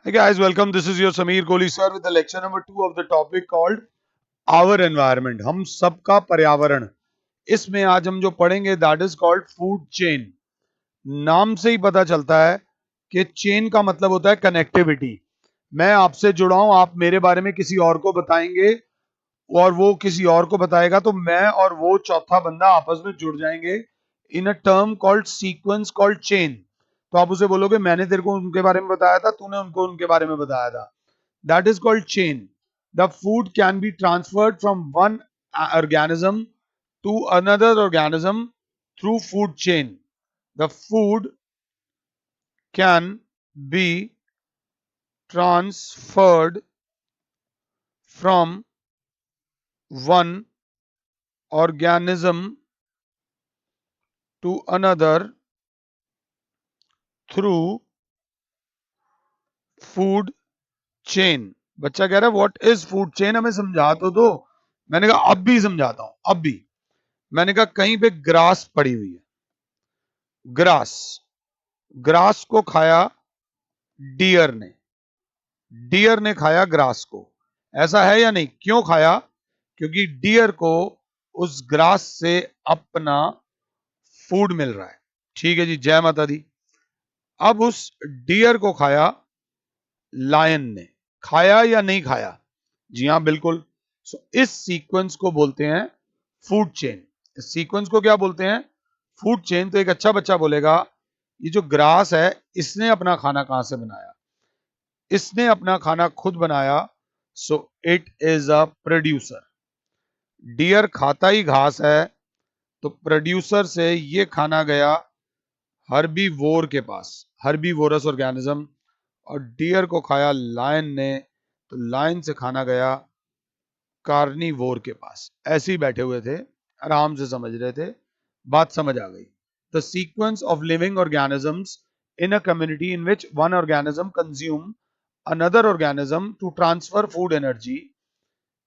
Hey guys, welcome. This is your Sameer Kohli sir with the lecture number 2 of the topic called Our Environment. हम सबका पर्यावरण. इसमें आज हम जो पढ़ेंगे that is called food chain. नाम से ही पता चलता है कि चेन का मतलब होता है कनेक्टिविटी. मैं आपसे जुड़ा हूं, आप मेरे बारे में किसी और को बताएंगे और वो किसी और को बताएगा, तो मैं और वो चौथा बंदा आपस में जुड़ जाएंगे in a term called sequence called chain. तो आप उसे बोलोगे मैंने तेरे को उनके बारे में बताया था, तूने उनको उनके बारे में बताया था. That is called chain. The food can be transferred from one organism to another organism through food chain. The food can be transferred from one organism to another through food chain. बच्चा कह रहा है what is food chain, हमें समझा तो दो. मैंने कहा अब भी समझाता हूं, अब भी. मैंने कहा कहीं पे ग्रास पड़ी हुई है. ग्रास. ग्रास को खाया डियर ने. डियर ने खाया ग्रास को. ऐसा है या नहीं? क्यों खाया? क्योंकि डियर को उस ग्रास से अपना फूड मिल रहा है. ठीक है जी, जय माता दी. अब उस डियर को खाया लायन ने. खाया या नहीं खाया? जी हाँ, बिल्कुल. इस सीक्वेंस को बोलते हैं फूड चेन. इस सीक्वेंस को क्या बोलते हैं? Food chain. तो एक अच्छा बच्चा बोलेगा ये जो ग्रास है इसने अपना खाना कहां से बनाया? इसने अपना खाना खुद बनाया. So it is a producer. Deer खाता ही घास है, तो प्रोड्यूसर से ये खाना गया हर्बीवोर के पास, हर्बीवोरस ऑर्गेनिज्म. और डियर को खाया लायन ने, तो लायन से खाना गया कार्निवोर के पास. ऐसे ही बैठे हुए थे, आराम से समझ रहे थे, बात समझ आ गई. The sequence of living organisms in a community in which one organism consume another organism to transfer food energy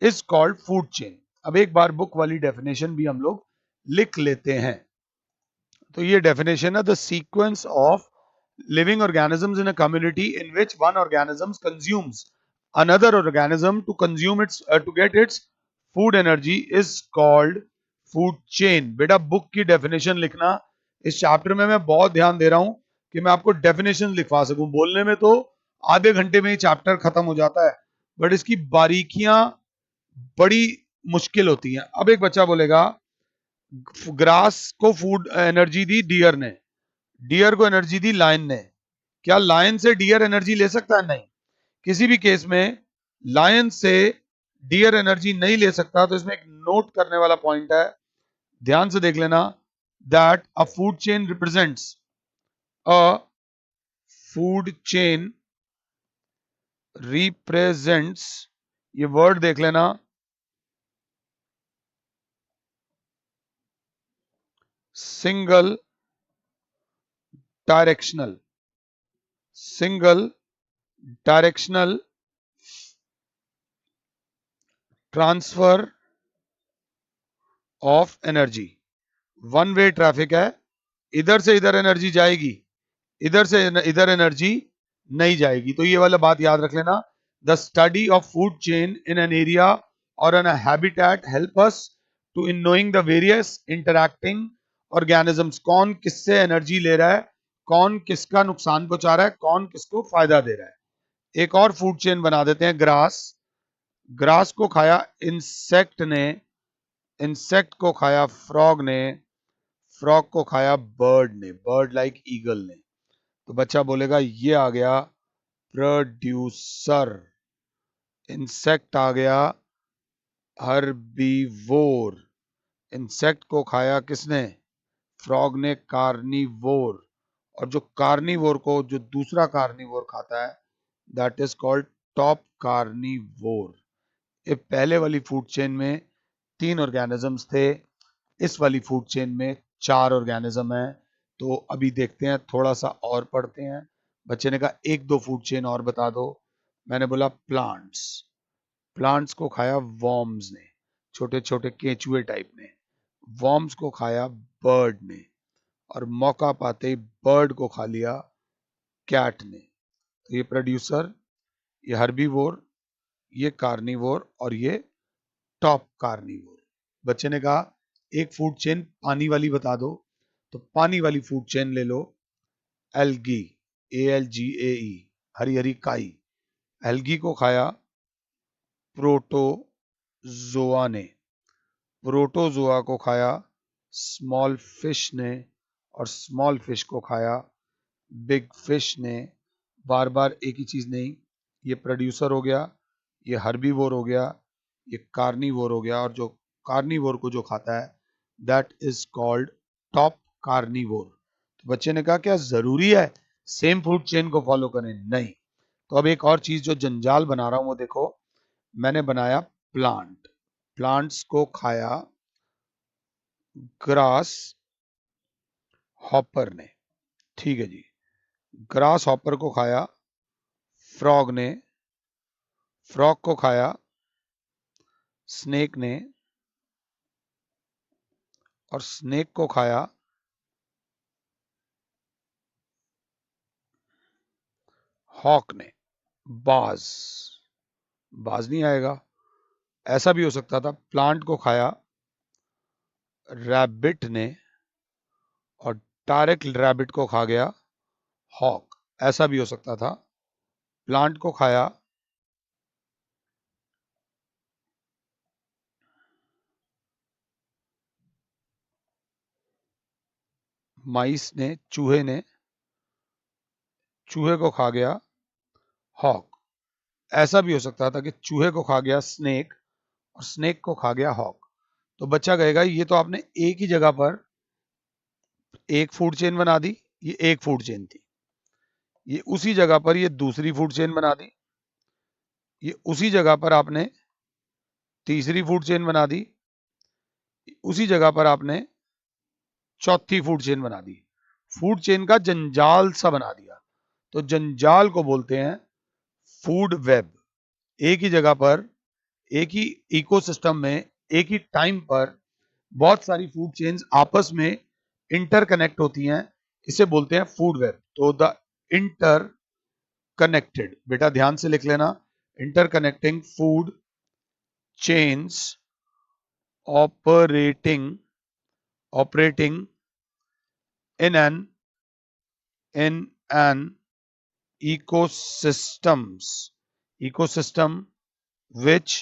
is called food chain. अब एक बार बुक वाली डेफिनेशन भी हम लोग लिख लेते हैं. तो ये डेफिनेशन है, the sequence of living organisms in a community in which one organism consumes another organism to consume its to get its food energy is called food chain. बेटा बुक की डेफिनेशन लिखना. इस चैप्टर में मैं बहुत ध्यान दे रहा हूं कि मैं आपको डेफिनेशन लिखवा सकूं. बोलने में तो आधे घंटे में ही चैप्टर खत्म हो जाता है, बट इसकी बारीकियां बड़ी मुश्किल होती हैं. अब एक बच्चा बोलेगा ग्रास को फूड एनर्जी दी डियर ने, डियर को एनर्जी दी लायन ने. क्या लायन से डियर एनर्जी ले सकता है? नहीं. किसी भी केस में लायन से डियर एनर्जी नहीं ले सकता. तो इसमें एक नोट करने वाला पॉइंट है, ध्यान से देख लेना. That a food chain represents, a food chain represents, ये वर्ड देख लेना, single directional, single directional transfer of energy. One way traffic है, इधर से इधर एनर्जी जाएगी, इधर से इधर एनर्जी नहीं जाएगी. तो ये वाला बात याद रख लेना. The study of food chain in an area और an habitat help us to in knowing the various interacting organisms. कौन किससे एनर्जी ले रहा है, कौन किसका नुकसान पहुंचा रहा है, कौन किसको फायदा दे रहा है. एक और फूड चेन बना देते हैं, ग्रास. ग्रास को खाया इंसेक्ट ने, इंसेक्ट को खाया फ्रॉग ने, फ्रॉग को खाया बर्ड ने, बर्ड लाइक ईगल ने. तो बच्चा बोलेगा ये आ गया प्रोड्यूसर. इंसेक्ट आ गया हर्बीवोर. इंसेक्ट को खाया किसने? फ्रॉग ने, कार्निवोर. और जो कार्निवोर को जो दूसरा कार्निवोर खाता है that is called top carnivore. ये पहले वाली फूड चेन में 3 ऑर्गेनिजम्स थे, इस वाली फूड चेन में 4 ऑर्गेनिज्म है. तो अभी देखते हैं, थोड़ा सा और पढ़ते हैं. बच्चे ने कहा एक दो फूड चेन और बता दो. मैंने बोला प्लांट्स. प्लांट्स को खाया वॉर्म्स ने, छोटे छोटे केचुए टाइप ने. वॉर्म्स को खाया बर्ड ने, और मौका पाते ही बर्ड को खा लिया कैट ने. तो ये प्रोड्यूसर ये हर्बीवोर, ये कार्निवोर और ये टॉप कार्निवोर। बच्चे ने कहा एक फूड चेन पानी वाली बता दो, तो पानी वाली फूड चेन ले लो, एल्गी, ALGAE, हरी हरी काई। एल्गी को खाया प्रोटोजोआ ने, प्रोटोजोआ को खाया स्मॉल फिश ने, और स्मॉल फिश को खाया बिग फिश ने। बार बार एक ही चीज नहीं, ये प्रोड्यूसर हो गया, ये हर्बीवोर हो गया, ये कार्निवोर हो गया, और जो कार्निवोर को जो खाता है that is called top carnivore. तो बच्चे ने कहा क्या जरूरी है सेम फूड चेन को फॉलो करें? नहीं। तो अब एक और चीज जो जंजाल बना रहा हूं वो देखो, मैंने बनाया प्लांट, प्लांट्स को खाया ग्रास हॉपर ने, ठीक है जी। ग्रास हॉपर को खाया फ्रॉग ने, फ्रॉग को खाया स्नेक ने, और स्नेक को खाया हॉक ने। बाज, बाज नहीं आएगा। ऐसा भी हो सकता था प्लांट को खाया रैबिट ने, और डायरेक्ट रैबिट को खा गया हॉक। ऐसा भी हो सकता था प्लांट को खाया माइस ने, चूहे ने, चूहे को खा गया हॉक। ऐसा भी हो सकता था कि चूहे को खा गया स्नेक, और स्नेक को खा गया हॉक। तो बच्चा कहेगा ये तो आपने एक ही जगह पर एक फूड चेन बना दी, ये एक फूड चेन थी। ये उसी जगह पर ये दूसरी फूड चेन बना दी, ये उसी जगह पर आपने तीसरी फूड चेन बना दी, उसी जगह पर आपने चौथी फूड चेन बना दी। फूड चेन का जंजाल सा बना दिया। तो जंजाल को बोलते हैं फूड वेब। एक ही जगह पर, एक ही इकोसिस्टम में, एक ही टाइम पर बहुत सारी फूड चेन्स आपस में इंटरकनेक्ट होती हैं, इसे बोलते हैं फूड वेब। तो द इंटर कनेक्टेड, बेटा ध्यान से लिख लेना, interconnecting food chains operating operating in an ecosystem which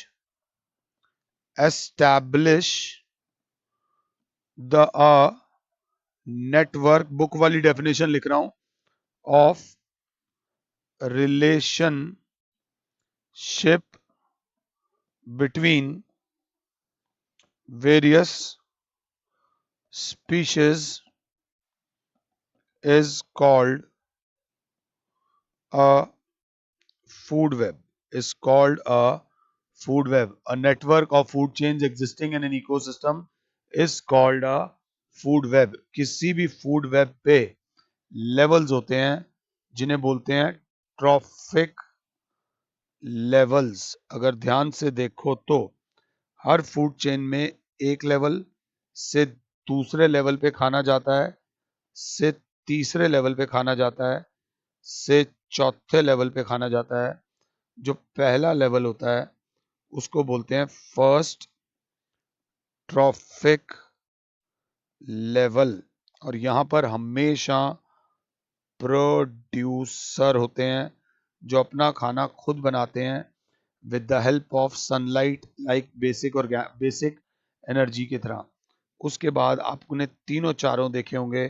establish the network, book वाली डेफिनेशन लिख रहा हूं, of relationship between various species is called a food web, is called a food web. A network of food chains existing in an ecosystem is called a food web. किसी भी food web पे levels होते हैं जिन्हें बोलते हैं trophic levels. अगर ध्यान से देखो तो हर फूड चेन में एक लेवल से दूसरे लेवल पे खाना जाता है, से तीसरे लेवल पे खाना जाता है, से चौथे लेवल पे खाना जाता है। जो पहला लेवल होता है उसको बोलते हैं फर्स्ट ट्रॉफिक लेवल, और यहां पर हमेशा प्रोड्यूसर होते हैं जो अपना खाना खुद बनाते हैं with the help of sunlight, like basic और बेसिक एनर्जी की तरह। उसके बाद आपने तीनों चारों देखे होंगे,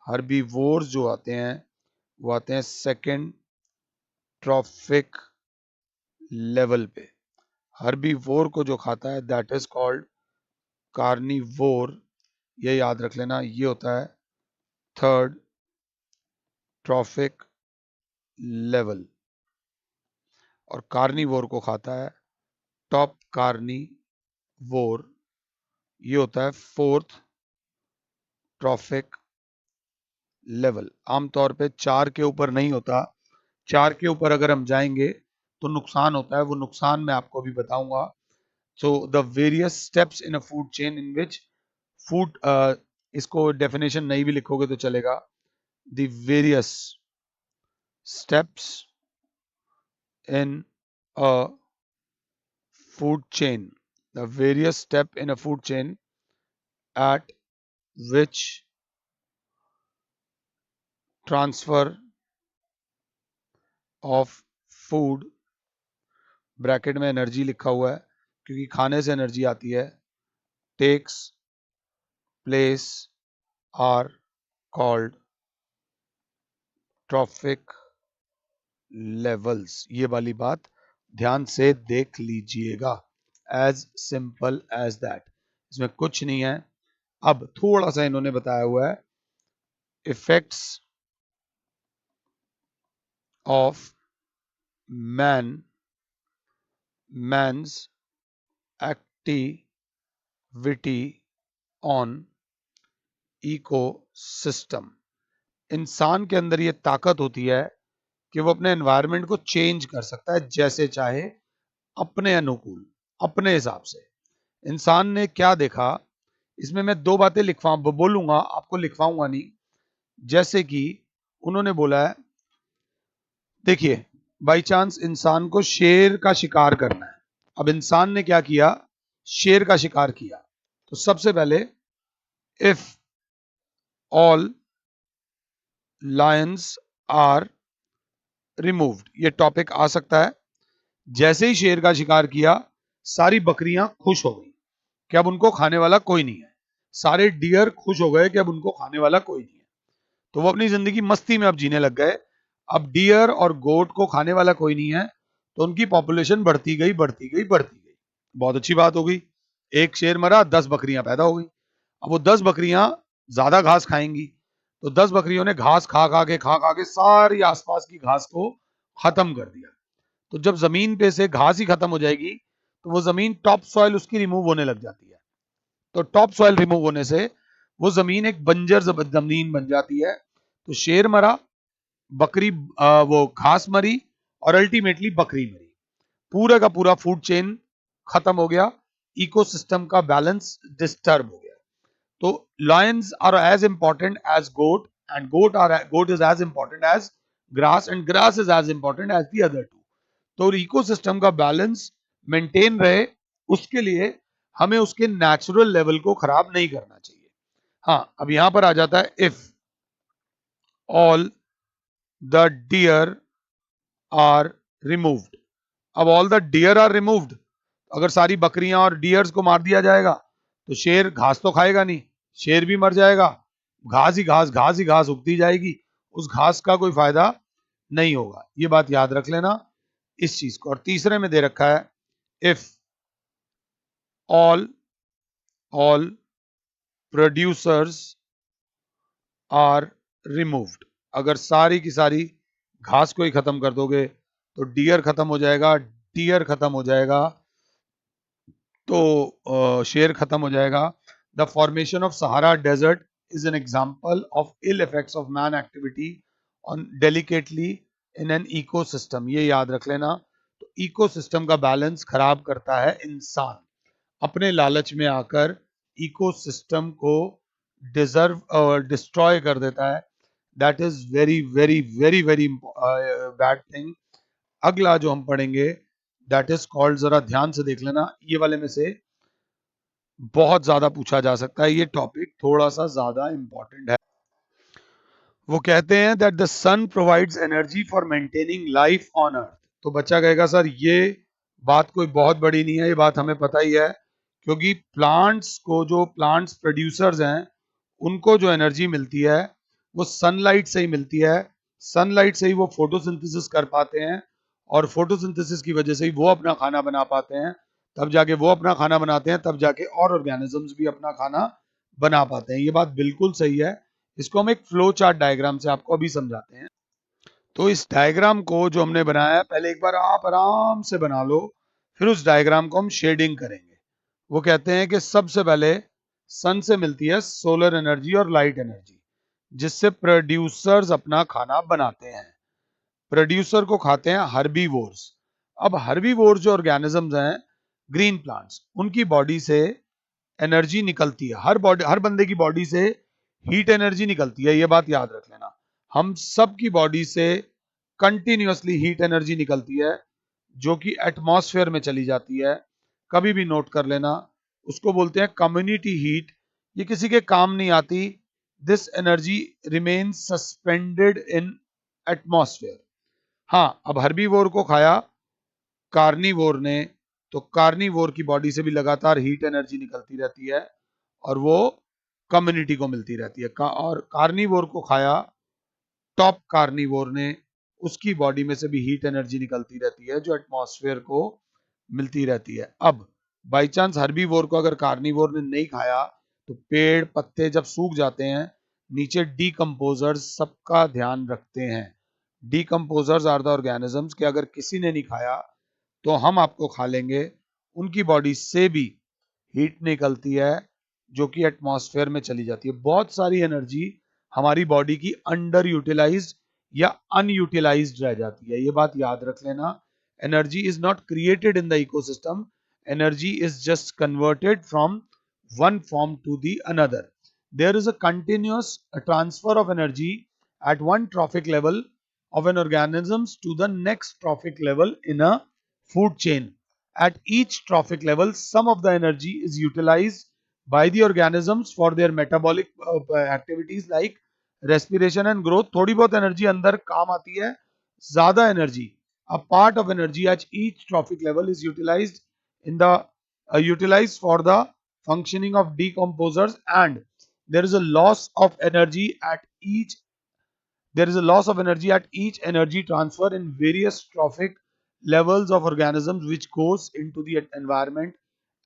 हर्बीवोर्स जो आते हैं वो आते हैं सेकेंड ट्रॉफिक लेवल पे। हर्बीवोर को जो खाता है दैट इज कॉल्ड कार्निवोर। ये याद रख लेना, ये होता है थर्ड ट्रॉफिक लेवल। और कार्निवोर को खाता है टॉप कार्निवोर, ये होता है फोर्थ ट्रॉफिक लेवल। आमतौर पे 4 के ऊपर नहीं होता, 4 के ऊपर अगर हम जाएंगे तो नुकसान होता है, वो नुकसान मैं आपको अभी बताऊंगा। So the various steps in a food chain in which food, इसको डेफिनेशन नहीं भी लिखोगे तो चलेगा, the various steps in a food chain, the various step in a food chain at which transfer of food, bracket में energy लिखा हुआ है क्योंकि खाने से एनर्जी आती है, takes place are called trophic levels. ये वाली बात ध्यान से देख लीजिएगा, एज सिंपल एज दैट, इसमें कुछ नहीं है। अब थोड़ा सा इन्होंने बताया हुआ है effects of man's activity on ecosystem. इंसान के अंदर ये ताकत होती है कि वो अपने एनवायरनमेंट को चेंज कर सकता है जैसे चाहे, अपने अनुकूल, अपने हिसाब से। इंसान ने क्या देखा, इसमें मैं दो बातें बोलूंगा, आपको लिखवाऊंगा नहीं। जैसे कि उन्होंने बोला है, देखिए बाई चांस इंसान को शेर का शिकार करना है। अब इंसान ने क्या किया, शेर का शिकार किया। तो सबसे पहले if all lions are removed, ये टॉपिक आ सकता है। जैसे ही शेर का शिकार किया, सारी बकरियां खुश हो गई कि अब उनको खाने वाला कोई नहीं है। सारे डियर खुश हो गए कि अब उनको खाने वाला कोई नहीं है। तो वो अपनी जिंदगी मस्ती में अब जीने लग गए। अब डियर और गोट को खाने वाला कोई नहीं है, तो उनकी पॉपुलेशन बढ़ती गई बढ़ती गई बढ़ती गई। बहुत अच्छी बात हो गई, एक शेर मरा, 10 बकरियां पैदा हो गई। अब वो 10 बकरियां ज्यादा घास खाएंगी, तो 10 बकरियों ने घास खा खा के सारी आसपास की घास को खत्म कर दिया। तो जब जमीन पे से घास ही खत्म हो जाएगी, तो वो जमीन टॉप सॉइल उसकी रिमूव होने लग जाती है। तो टॉप सॉइल रिमूव होने से वो जमीन एक बंजर जमीन बन जाती है। तो शेर मरा, बकरी वो घास मरी, और अल्टीमेटली बकरी मरी। पूरा का पूरा फूड चेन खत्म हो गया, इकोसिस्टम का बैलेंस डिस्टर्ब हो गया। तो lions are as important as goat, and goat is as important as grass, and grass is as important as the other two. तो इकोसिस्टम का बैलेंस मेंटेन रहे, उसके लिए हमें उसके नेचुरल लेवल को खराब नहीं करना चाहिए। हाँ, अब यहां पर आ जाता है if all the deer are removed. अब all the deer are removed, अगर सारी बकरियां और डियर्स को मार दिया जाएगा, तो शेर घास तो खाएगा नहीं, शेर भी मर जाएगा। घास ही घास उगती जाएगी, उस घास का कोई फायदा नहीं होगा। ये बात याद रख लेना इस चीज को। और तीसरे में दे रखा है if all producers are removed. अगर सारी की सारी घास को ही खत्म कर दोगे, तो डियर खत्म हो जाएगा, डियर खत्म हो जाएगा, तो शेर खत्म हो जाएगा। The formation of Sahara desert is an example of ill effects of man activity on delicately in an ecosystem. ये याद रख लेना। तो इकोसिस्टम का बैलेंस खराब करता है इंसान, अपने लालच में आकर इकोसिस्टम को डिजर्व और डिस्ट्रॉय कर देता है। That is very very very very bad thing. अगला जो हम पढ़ेंगे, दैट इज कॉल्ड, जरा ध्यान से देख लेना, ये वाले में से बहुत ज्यादा पूछा जा सकता है, ये टॉपिक थोड़ा सा ज्यादा इंपॉर्टेंट है। वो कहते हैं that the sun provides energy for maintaining life on earth. तो बच्चा कहेगा सर ये बात कोई बहुत बड़ी नहीं है, ये बात हमें पता ही है, क्योंकि प्लांट्स को, जो प्लांट्स प्रोड्यूसर्स हैं, उनको जो एनर्जी मिलती है वो सनलाइट से ही मिलती है। सनलाइट से ही वो फोटोसिंथेसिस कर पाते हैं, और फोटोसिंथेसिस की वजह से ही वो अपना खाना बना पाते हैं। तब जाके वो अपना खाना बनाते हैं, तब जाके और ऑर्गेनिजम्स भी अपना खाना बना पाते हैं। ये बात बिल्कुल सही है। इसको हम एक फ्लो चार्ट डायग्राम से आपको अभी समझाते हैं। तो इस डायग्राम को जो हमने बनाया है, पहले एक बार आप आराम से बना लो, फिर उस डायग्राम को हम शेडिंग करेंगे। वो कहते हैं कि सबसे पहले सन से मिलती है सोलर एनर्जी और लाइट एनर्जी, जिससे प्रोड्यूसर्स अपना खाना बनाते हैं। प्रोड्यूसर को खाते हैं हर्बीवोर्स। अब हर्बीवोर्स जो ऑर्गेनिजम्स हैं, ग्रीन प्लांट्स, उनकी बॉडी से एनर्जी निकलती है। हर बंदे की बॉडी से हीट एनर्जी निकलती है, ये बात याद रख लेना। हम सब की बॉडी से कंटिन्यूअसली हीट एनर्जी निकलती है, जो कि एटमॉस्फेयर में चली जाती है, कभी भी नोट कर लेना, उसको बोलते हैं कम्युनिटी हीट। ये किसी के काम नहीं आती। This energy remains suspended in atmosphere. हाँ, अब हर्बीवोर को खाया कार्निवोर ने, तो कार्निवोर की बॉडी से भी लगातार हीट एनर्जी निकलती रहती है और वो कम्युनिटी को मिलती रहती है। और कार्निवोर को खाया टॉप कार्निवोर ने, उसकी बॉडी में से भी हीट एनर्जी निकलती रहती है जो एटमॉस्फेयर को मिलती रहती है। अब बाई चांस हर्बीवोर को अगर कार्निवोर ने नहीं खाया तो पेड़ पत्ते जब सूख जाते हैं, नीचे डीकम्पोजर्स सबका ध्यान रखते हैं। डीकम्पोजर्स आर द ऑर्गेनिजम्स कि अगर किसी ने नहीं खाया तो हम आपको खा लेंगे। उनकी बॉडी से भी हीट निकलती है जो कि एटमॉस्फेयर में चली जाती है। बहुत सारी एनर्जी हमारी बॉडी की अंडर यूटिलाइज्ड या अनयूटिलाइज्ड रह जाती है। ये बात याद रख लेना। Energy is not created in the ecosystem, energy is just converted from one form to the another. There is a continuous transfer of energy at one trophic level of an organisms to the next trophic level in a food chain. At each trophic level, some of the energy is utilized by the organisms for their metabolic activities like respiration and growth. थोड़ी बहुत energy अंदर काम आती है, ज्यादा energy, a part of energy at each trophic level is utilized in the utilized for the functioning of decomposers, and there is a loss of energy at each there is a loss of energy at each energy transfer in various trophic levels of organisms which goes into the environment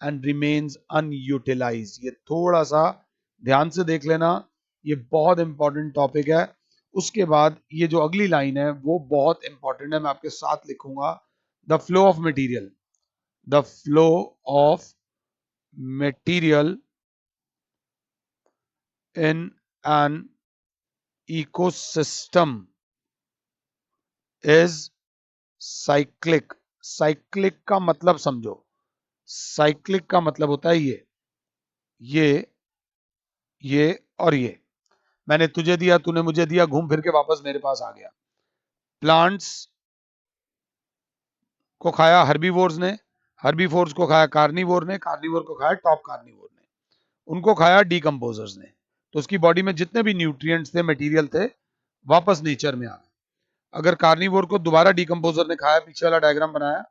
and remains unutilized. ये थोड़ा सा ध्यान से देख लेना, ये बहुत important topic है। उसके बाद ये जो अगली लाइन है वो बहुत इंपॉर्टेंट है, मैं आपके साथ लिखूंगा। The flow of material, the flow of material in an ecosystem is cyclic। Cyclic का मतलब समझो, साइक्लिक का मतलब होता है ये ये और ये। मैंने तुझे दिया, तूने मुझे दिया, घूम फिर के वापस मेरे पास आ गया। प्लांट्स को खाया हर्बीवोर्स ने, हर्बीवोर्स को खाया कार्निवोर ने, कार्निवोर को खाया टॉप कार्निवोर ने, उनको खाया डीकम्पोजर्स ने। तो उसकी बॉडी में जितने भी न्यूट्रिएंट्स थे, मटेरियल थे, वापस नेचर में आ गए। अगर कार्निवोर को दोबारा डीकम्पोजर ने खाया, पीछे वाला डायग्राम बनाया,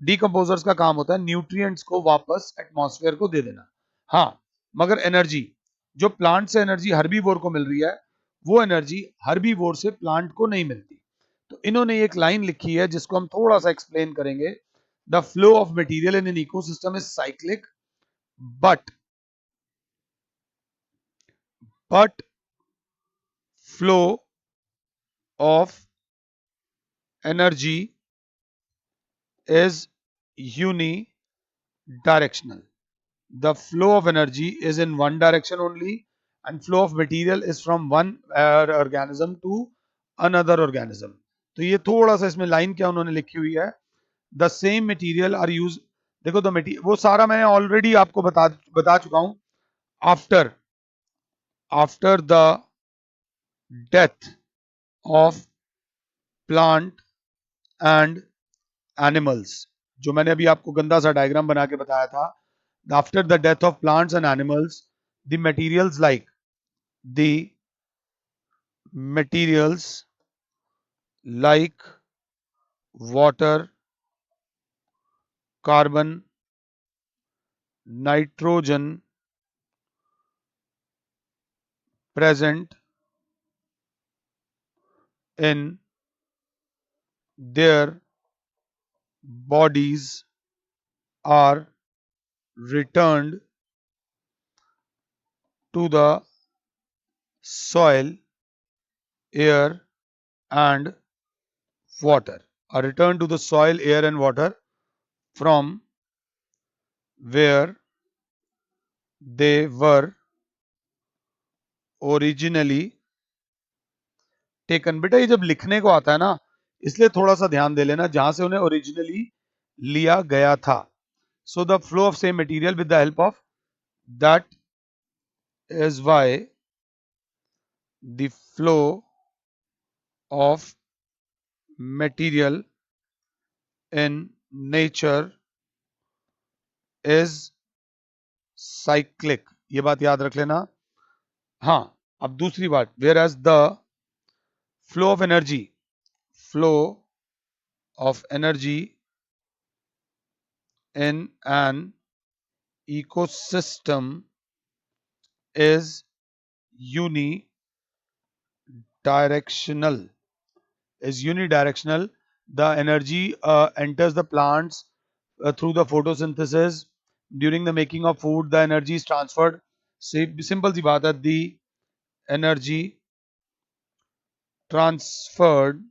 डीकम्पोजर्स का काम होता है न्यूट्रिएंट्स को वापस एटमॉस्फेयर को दे देना। हाँ, मगर एनर्जी जो प्लांट से एनर्जी हर्बीवोर को मिल रही है, वो एनर्जी हर्बीवोर से प्लांट को नहीं मिलती। तो इन्होंने एक लाइन लिखी है जिसको हम थोड़ा सा एक्सप्लेन करेंगे। The flow of material in an ecosystem is cyclic, but flow of energy is unidirectional. The flow of energy is in one direction only, and flow of material is from one organism to another organism. तो ये थोड़ा सा इसमें line क्या उन्होंने लिखी हुई है, the same material are use. देखो द मटेरियल वो सारा मैं ऑलरेडी आपको बता चुका हूं। After after the death of plant and animals, जो मैंने अभी आपको गंदा सा डायग्राम बना के बताया था, after the death of plants and animals, the materials like the materials like water, carbon, nitrogen present in their bodies are returned to the soil, air and water, are returned to the soil, air and water from where they were originally taken. बेटा ये जब लिखने को आता है ना, इसलिए थोड़ा सा ध्यान दे लेना जहां से उन्हें ओरिजिनली लिया गया था। So the flow of same material with the help of, that is why the flow of material in nature is cyclic. ये बात याद रख लेना. हाँ, अब दूसरी बात, whereas the flow of energy in an ecosystem is unidirectional. The energy enters the plants through the photosynthesis. During the making of food, the energy is transferred. Simple सी बात है, the energy transferred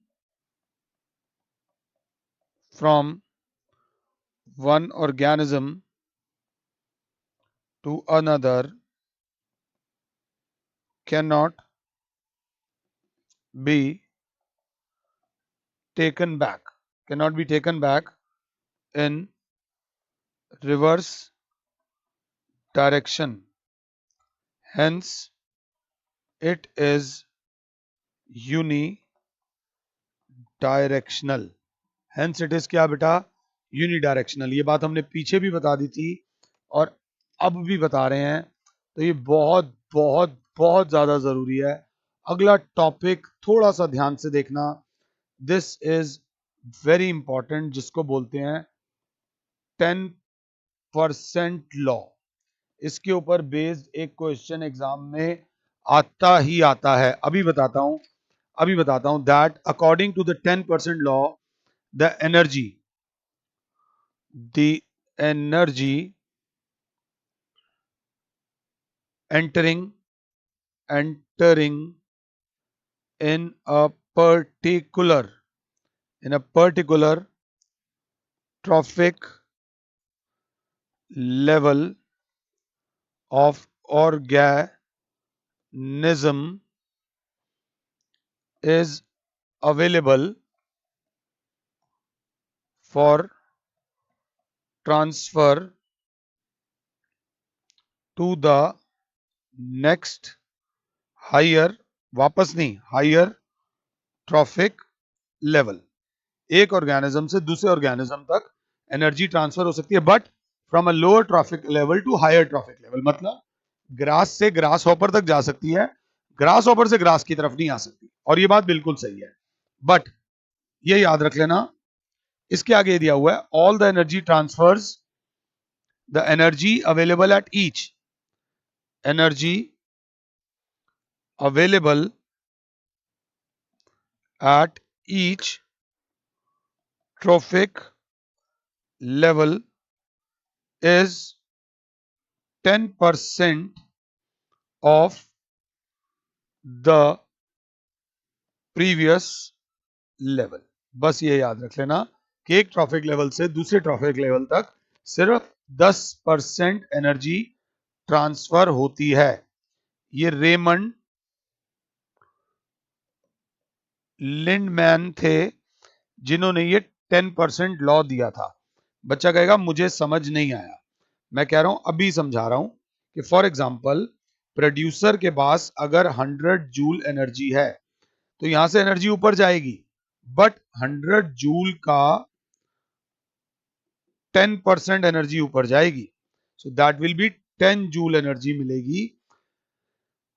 from one organism to another cannot be taken back. Cannot be taken back in reverse direction. Hence, it is unidirectional. Hence, it is क्या बेटा? Unidirectional. ये बात हमने पीछे भी बता दी थी और अब भी बता रहे हैं, तो ये बहुत बहुत बहुत ज्यादा जरूरी है. अगला टॉपिक थोड़ा सा ध्यान से देखना. दिस इज वेरी इंपॉर्टेंट, जिसको बोलते हैं 10% लॉ. इसके ऊपर बेस्ड एक क्वेश्चन एग्जाम में आता ही आता है. अभी बताता हूं that according to the 10% law the energy entering in a particular trophic level of organism is available for transfer to the next higher trophic level. एक ऑर्गेनिज्म से दूसरे ऑर्गेनिज्म तक एनर्जी ट्रांसफर हो सकती है, but from a lower trophic level to higher trophic level. मतलब grass से grasshopper तक जा सकती है, ग्रास हॉपर से ग्रास की तरफ नहीं आ सकती. और ये बात बिल्कुल सही है, बट ये याद रख लेना, इसके आगे दिया हुआ है all the energy transverse the energy available at each trophic level is 10% of the previous level. बस ये याद रख लेना कि एक ट्रॉफिक लेवल से दूसरे ट्रॉफिक लेवल तक सिर्फ 10% एनर्जी ट्रांसफर होती है. ये रेमंड लिंडमैन थे जिन्होंने ये 10% लॉ दिया था. बच्चा कहेगा मुझे समझ नहीं आया. मैं कह रहा हूं, अभी समझा रहा हूं कि फॉर एग्जांपल प्रोड्यूसर के पास अगर 100 जूल एनर्जी है तो यहां से एनर्जी ऊपर जाएगी, बट 100 जूल का 10% एनर्जी ऊपर जाएगी. So that will be 10 joule energy मिलेगी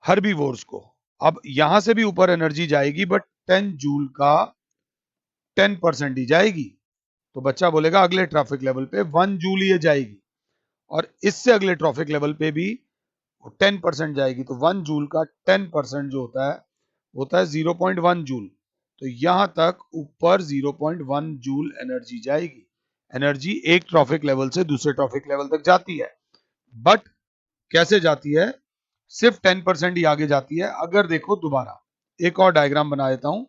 हर्बीवोर्स को. अब यहां से भी ऊपर एनर्जी जाएगी, बट 10 जूल का 10% ही जाएगी. तो बच्चा बोलेगा अगले ट्रैफिक लेवल पे 1 जूल ये जाएगी, और इससे अगले ट्रैफिक लेवल पे भी 10% जाएगी. तो 1 जूल का 10% जो होता है 0.1 जूल. तो यहां तक ऊपर 0.1 जूल एनर्जी जाएगी. एनर्जी एक ट्रॉफिक लेवल से दूसरे ट्रॉफिक लेवल तक जाती है, बट कैसे जाती है? सिर्फ 10% ही आगे जाती है. अगर देखो दोबारा एक और डायग्राम बना देता हूं.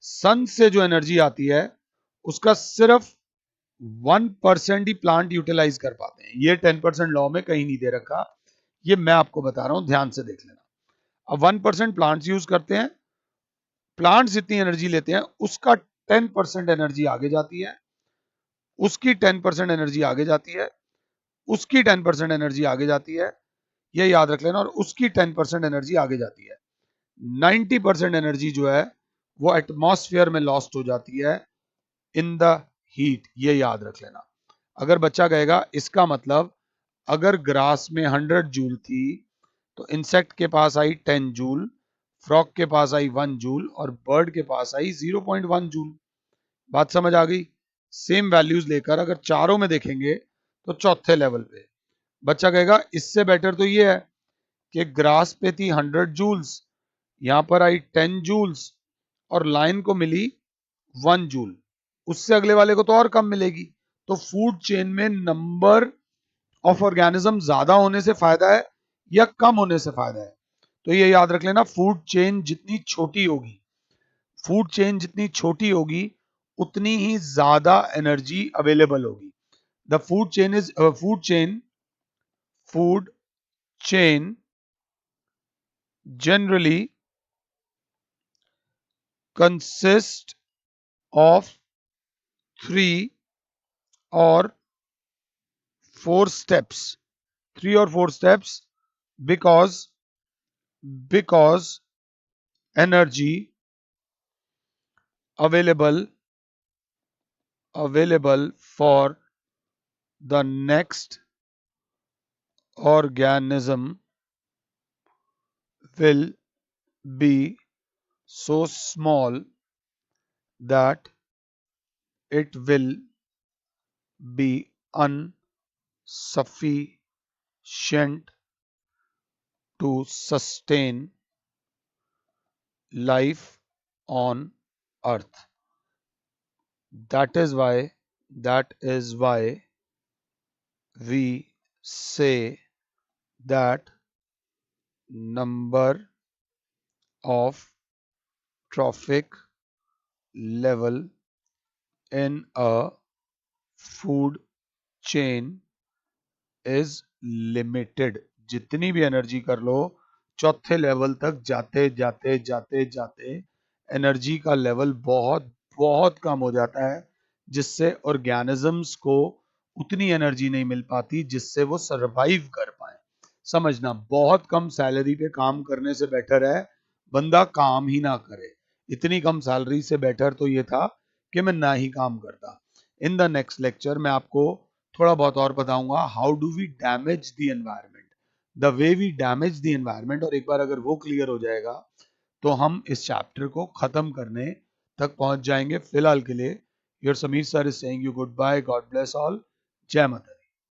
सन से जो एनर्जी आती है उसका सिर्फ 1% ही प्लांट यूटिलाइज कर पाते हैं. ये 10% लॉ में कहीं नहीं दे रखा, ये मैं आपको बता रहा हूं, ध्यान से देख लेना. अब 1% प्लांट्स यूज करते हैं, प्लांट्स जितनी एनर्जी लेते हैं उसका 10% एनर्जी आगे जाती है, उसकी 10% एनर्जी आगे जाती है, उसकी 10% एनर्जी आगे जाती है. ये याद रख लेना. और उसकी 10% एनर्जी आगे जाती है. 90% एनर्जी जो है वो एटमॉस्फेयर में लॉस्ट हो जाती है. इन द हीट, ये याद रख लेना। अगर बच्चा कहेगा इसका मतलब अगर ग्रास में 100 जूल थी तो इंसेक्ट के पास आई 10 जूल, फ्रॉग के पास आई 1 जूल और बर्ड के पास आई 0.1 जूल। बात समझ आ गई? सेम वैल्यूज लेकर अगर चारों में देखेंगे तो चौथे लेवल पे बच्चा कहेगा इससे बेटर तो ये है कि ग्रास पे थी 100 जूल्स, यहां पर आई 10 जूल्स और लाइन को मिली 1 जूल, उससे अगले वाले को तो और कम मिलेगी। तो फूड चेन में नंबर ऑफ ऑर्गेनिज्म ज्यादा होने से फायदा है या कम होने से फायदा है? तो ये याद रख लेना, फूड चेन जितनी छोटी होगी, फूड चेन जितनी छोटी होगी उतनी ही ज्यादा एनर्जी अवेलेबल होगी। The food chain is food chain generally consist of 3 or 4 steps, 3 or 4 steps, because energy available for the next organism will be so small that it will be insufficient to sustain life on earth. That is why we say that number of trophic level in a food chain is limited। जितनी भी energy कर लो, चौथे level तक जाते जाते जाते जाते energy का लेवल बहुत बहुत कम हो जाता है, जिससे ऑर्गेनिजम्स को उतनी एनर्जी नहीं मिल पाती जिससे वो सरवाइव कर पाए। समझना, बहुत कम सैलरी पे काम करने से बेटर है बंदा काम ही ना करे। इतनी कम सैलरी से बेटर तो ये था कि मैं ना ही काम करता। इन द नेक्स्ट लेक्चर मैं आपको थोड़ा बहुत और बताऊंगा how do we damage the environment, the way we damage the environment. और एक बार अगर वो क्लियर हो जाएगा तो हम इस चैप्टर को खत्म करने तक पहुंच जाएंगे। फिलहाल के लिए your Sameer sir is saying you good bye, god bless all, जय माता दी।